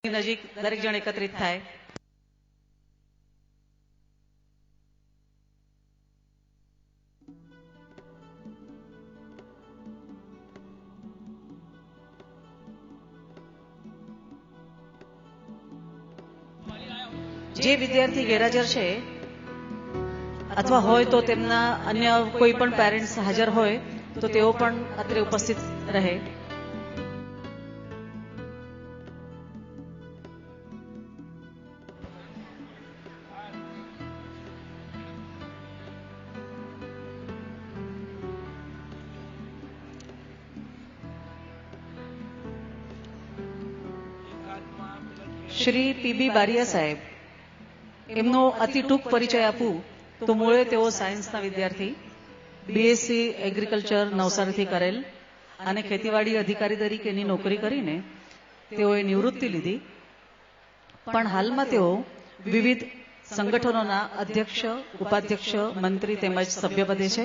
નજીક દરેક જણ એકત્રિત થાય. જે વિદ્યાર્થી ગેરહાજર છે અથવા હોય તો તેમના અન્ય કોઈ પણ પેરેન્ટ્સ હાજર હોય તો તેઓ પણ અત્રે ઉપસ્થિત રહે. શ્રી પીબી બારિયા સાહેબ, એમનો અતિ ટૂંક પરિચય આપું તો મૂળે તેઓ સાયન્સના વિદ્યાર્થી, બીએસસી એગ્રીકલ્ચર નવસારીથી કરેલ અને ખેતીવાડી અધિકારી તરીકેની નોકરી કરીને તેઓએ નિવૃત્તિ લીધી. પણ હાલમાં તેઓ વિવિધ સંગઠનોના અધ્યક્ષ, ઉપાધ્યક્ષ, મંત્રી તેમજ સભ્યપદે છે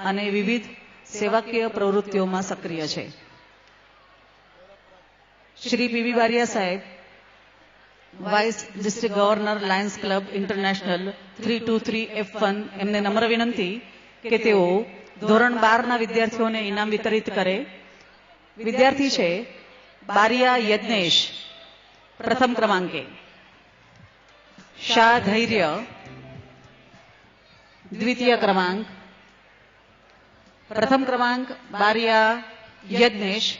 અને વિવિધ સેવાકીય પ્રવૃત્તિઓમાં સક્રિય છે. શ્રી પીબી બારિયા સાહેબ vice district governor Lions Club International 323F1, એમને નમ્ર વિનંતી કે તેઓ ધોરણ 12ના વિદ્યાર્થીઓને ઇનામ વિતરિત કરે. વિદ્યાર્થી છે બારિયા યજ્ઞેશ, પ્રથમ ક્રમાંકે. શાહ ધૈર્ય, દ્વિતીય ક્રમાંક. પ્રથમ ક્રમાંક બારિયા યજ્ઞેશ.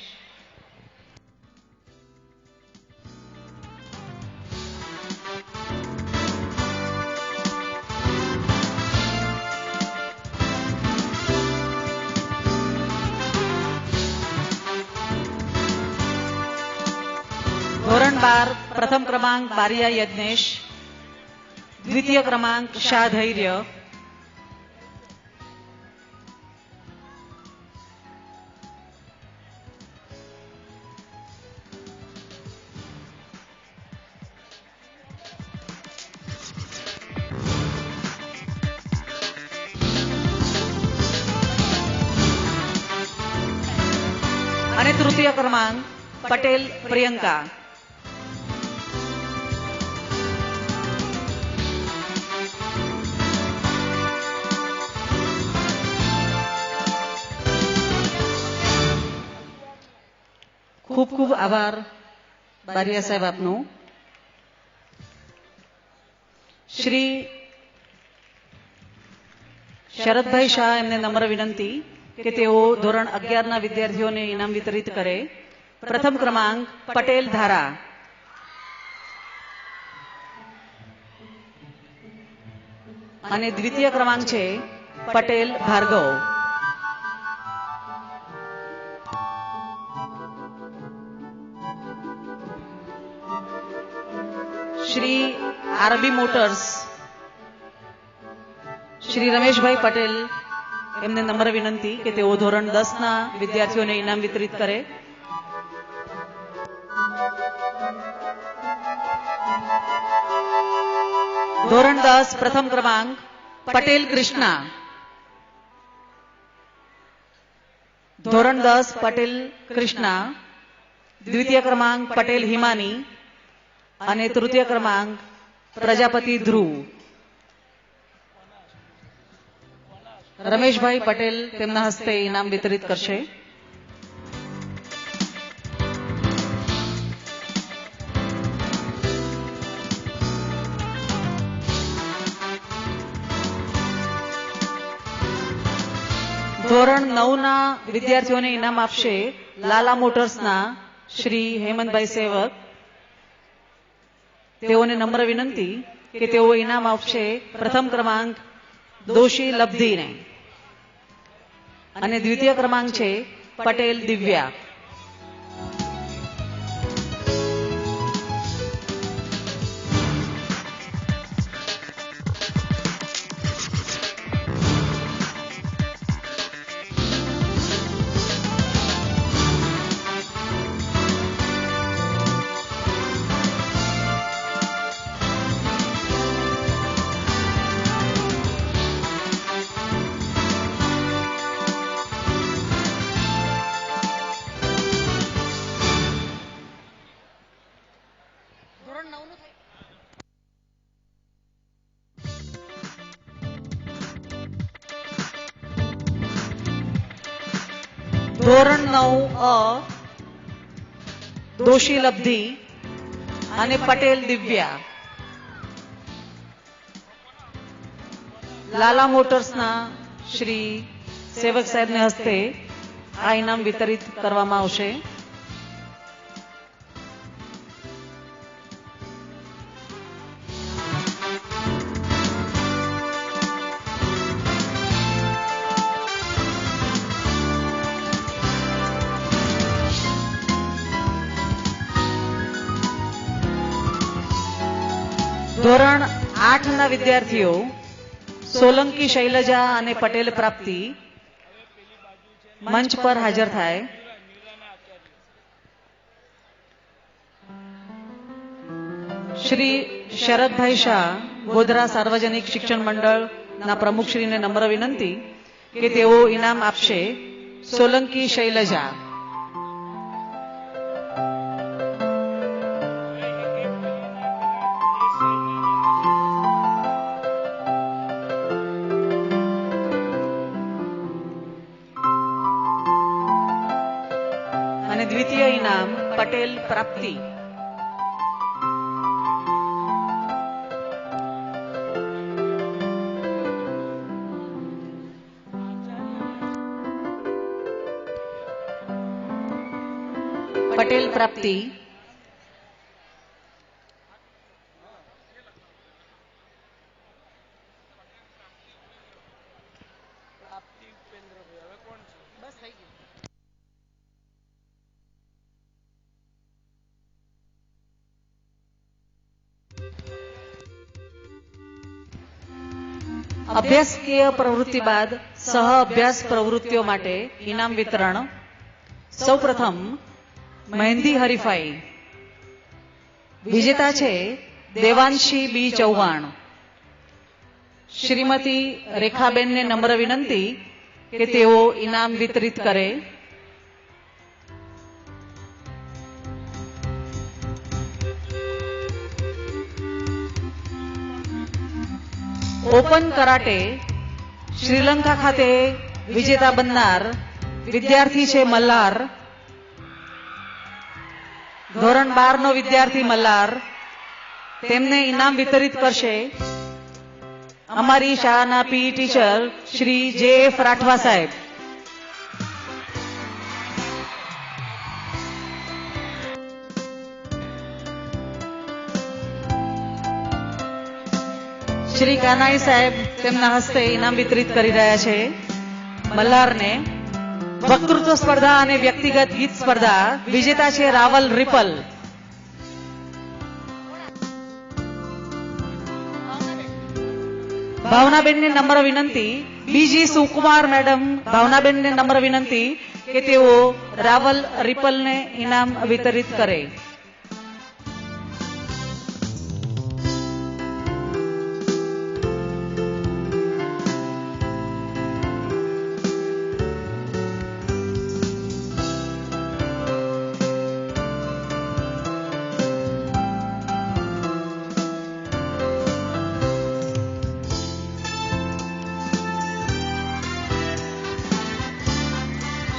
ધોરણ 12 પ્રથમ ક્રમાંક બારિયા યજ્ઞેશ, દ્વિતીય ક્રમાંક શાહ ધૈર્ય. અને તૃતીય ક્રમાંક પટેલ પ્રિયંકા. ખૂબ ખૂબ આભાર બારિયા સાહેબ આપનો. શ્રી શરદભાઈ શાહ, એમને નમ્ર વિનંતી કે તેઓ ધોરણ 11ના વિદ્યાર્થીઓને ઇનામ વિતરિત કરે. પ્રથમ ક્રમાંક પટેલ ધારા. અને દ્વિતીય ક્રમાંક છે પટેલ ભાર્ગવ. શ્રી આરબી મોટર્સ, શ્રી રમેશભાઈ પટેલ, એમને નમ્ર વિનંતી કે તેઓ ધોરણ 10ના વિદ્યાર્થીઓને ઇનામ વિતરિત કરે. ધોરણ 10 પ્રથમ ક્રમાંક પટેલ કૃષ્ણા. ધોરણ 10 પટેલ કૃષ્ણા, દ્વિતીય ક્રમાંક પટેલ હિમાની અને તૃતીય ક્રમાંક પ્રજાપતિ ધ્રુવ. રમેશભાઈ પટેલ તેમના હસ્તે ઇનામ વિતરિત કરશે. ધોરણ 9ના વિદ્યાર્થીઓને ઇનામ આપશે લાલા મોટર્સના શ્રી હેમંતભાઈ સેવક. તેઓને નમ્ર વિનંતી કે તેઓ ઇનામ આપશે પ્રથમ ક્રમાંક દોશી લબ્ધીને અને દ્વિતીય ક્રમાંક છે પટેલ દિવ્યા. ધોરણ 9 અ દોશી લબ્ધિ અને પટેલ દિવ્યા. લાલા મોટર્સના શ્રી સેવક સાહેબને હસ્તે આ ઇનામ વિતરિત કરવામાં આવશે. ધોરણ 8 ના વિદ્યાર્થીઓ સોલંકી શૈલજા અને પટેલ પ્રાપ્તિ મંચ પર હાજર થાય. શ્રી શરદભાઈ શાહ ગોધરા સાર્વજનિક શિક્ષણ મંડળના પ્રમુખશ્રીને નમ્ર વિનંતી કે તેઓ ઇનામ આપશે. સોલંકી શૈલજા. અને દ્વિતીય ઇનામ પટેલ પ્રાપ્તિ. પટેલ પ્રાપ્તિ અભ્યાસકીય પ્રવૃત્તિ બાદ સહ અભ્યાસ પ્રવૃત્તિઓ માટે ઇનામ વિતરણ. સૌપ્રથમ મહેંદી હરીફાઈ. વિજેતા છે દેવાંશી બી ચૌહાણ. શ્રીમતી રેખાબેનને નમ્ર વિનંતી કે તેઓ ઇનામ વિતરિત કરે. ઓપન કરાટે શ્રીલંકા ખાતે વિજેતા બનનાર વિદ્યાર્થી છે મલ્હાર. ધોરણ 12 નો વિદ્યાર્થી મલ્હાર. તેમને ઇનામ વિતરિત કરશે અમારી શાળાના પીઈ ટીચર શ્રી જે.એફ. રાઠવા સાહેબ. શ્રી કાનાઈ સાહેબ તેમના હસ્તે ઇનામ વિતરિત કરી રહ્યા છે મલ્હારને. વક્તૃત્વ સ્પર્ધા અને વ્યક્તિગત ગીત સ્પર્ધા વિજેતા છે રાવલ રિપલ. ભાવનાબેનને નમ્ર વિનંતી, બીજી સુકુમાર મેડમ ભાવનાબેનને નમ્ર વિનંતી કે તેઓ રાવલ રિપલને ઇનામ વિતરિત કરે.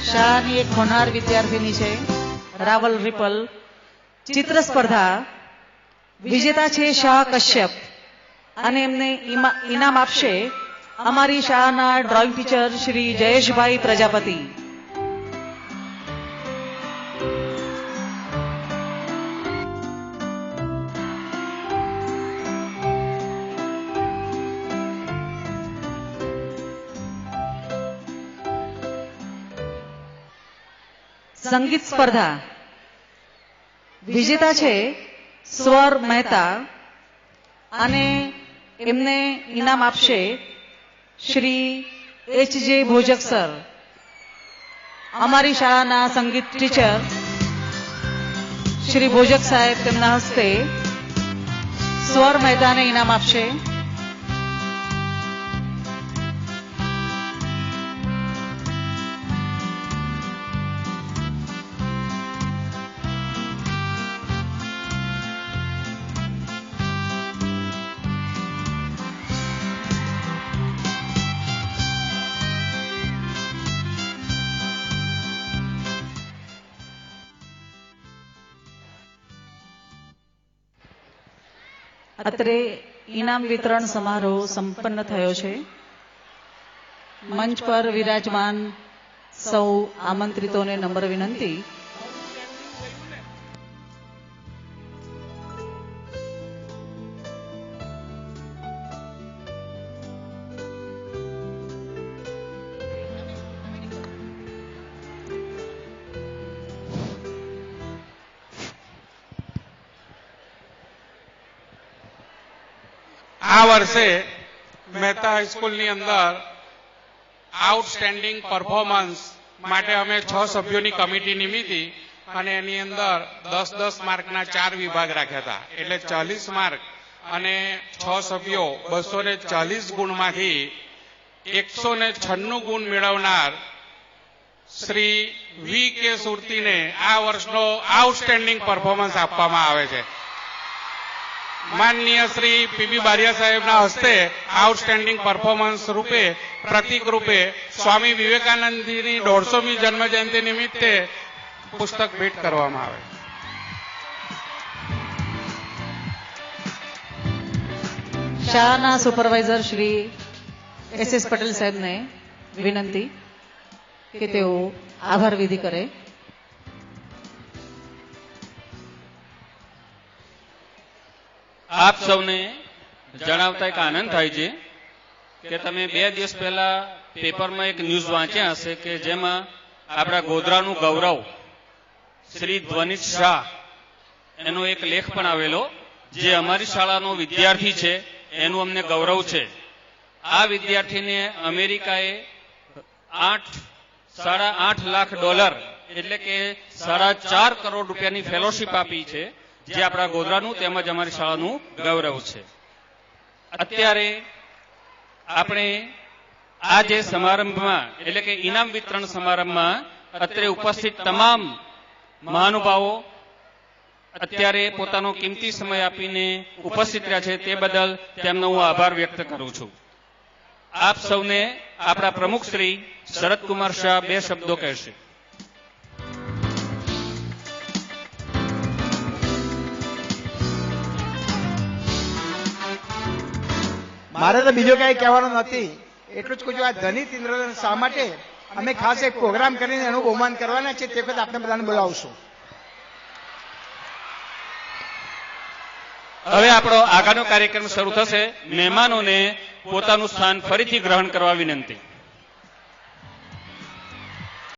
શાળાની એક હોનાર વિદ્યાર્થીની છે રાવલ રિપલ. ચિત્ર સ્પર્ધા વિજેતા છે શાહ કશ્યપ અને એમને ઇનામ આપશે અમારી શાળાના ડ્રોઈંગ ટીચર શ્રી જયેશભાઈ પ્રજાપતિ. સંગીત સ્પર્ધા વિજેતા છે સ્વર મહેતા અને એમને ઇનામ આપશે શ્રી એચ.જે. ભોજક સર. અમારી શાળાના સંગીત ટીચર શ્રી ભોજક સાહેબ તેમના હસ્તે સ્વર મહેતાને ઇનામ આપશે. અત્રે ઇનામ વિતરણ સમારોહ સંપન્ન થયો છે. મંચ પર વિરાજમાન સૌ આમંત્રિતોને નમ્ર વિનંતી. આ વર્ષે મહેતા હાઈસ્કૂલની અંદર આઉટસ્ટેન્ડિંગ પરફોર્મન્સ માટે અમે 6 સભ્યોની કમિટી નિમિત્તી અને એની અંદર 10-10 માર્કના 4 વિભાગ રાખ્યા હતા. એટલે 40 માર્ક અને 6 સભ્યો 240 ગુણમાંથી 196 ગુણ મેળવનાર શ્રી વી કે સુરતીને આ વર્ષનો આઉટસ્ટેન્ડિંગ પરફોર્મન્સ આપવામાં આવે છે. માનનીય શ્રી પીબી બારિયા સાહેબના હસ્તે આઉટસ્ટેન્ડિંગ પરફોર્મન્સ રૂપે પ્રતિક રૂપે સ્વામી વિવેકાનંદજીની 150મી જન્મ જયંતિ નિમિત્તે પુસ્તક ભેટ કરવામાં આવે. શાળાના સુપરવાઇઝર શ્રી SS પટેલ સાહેબને વિનંતી કે તેઓ આભાર વિધિ કરે. આપ સૌને જણાવતા એક આનંદ થાય છે કે તમે 2 દિવસ પહેલા પેપરમાં એક ન્યૂઝ વાંચ્યા હશે કે જેમાં આપણા ગોધરાનું ગૌરવ શ્રી ધ્વનિત શાહ એનો એક લેખ પણ આવેલો, જે અમારી શાળાનો વિદ્યાર્થી છે એનું અમને ગૌરવ છે. આ વિદ્યાર્થીને અમેરિકાએ $8.5 લાખ એટલે કે $4.5 કરોડ રૂપિયાની ફેલોશિપ આપી છે, જે આપણા ગોધરાનું તેમજ અમારી શાળાનું ગૌરવ છે. અત્યારે આપણે આ જે સમારંભમાં એટલે કે ઇનામ વિતરણ સમારંભમાં અત્રે ઉપસ્થિત તમામ મહાનુભાવો અત્યારે પોતાનો કિંમતી સમય આપીને ઉપસ્થિત રહ્યા છે તે બદલ તેમનો હું આભાર વ્યક્ત કરું છું. આપ સૌને આપણા પ્રમુખ શ્રી શરદકુમાર શાહ 2 શબ્દો કહેશે. મારે તો બીજો કઈ કહેવાનું નથી, એટલું જ કહું છું. આ ધનિત ઇન્દ્રધન શાહ માટે અમે ખાસ એક પ્રોગ્રામ કરીને એનું બહુમાન કરવાના છે, તે વખત આપણે બધાને બોલાવશું. હવે આપણો આગળનો કાર્યક્રમ શરૂ થશે. મહેમાનોને પોતાનું સ્થાન ફરીથી ગ્રહણ કરવા વિનંતી.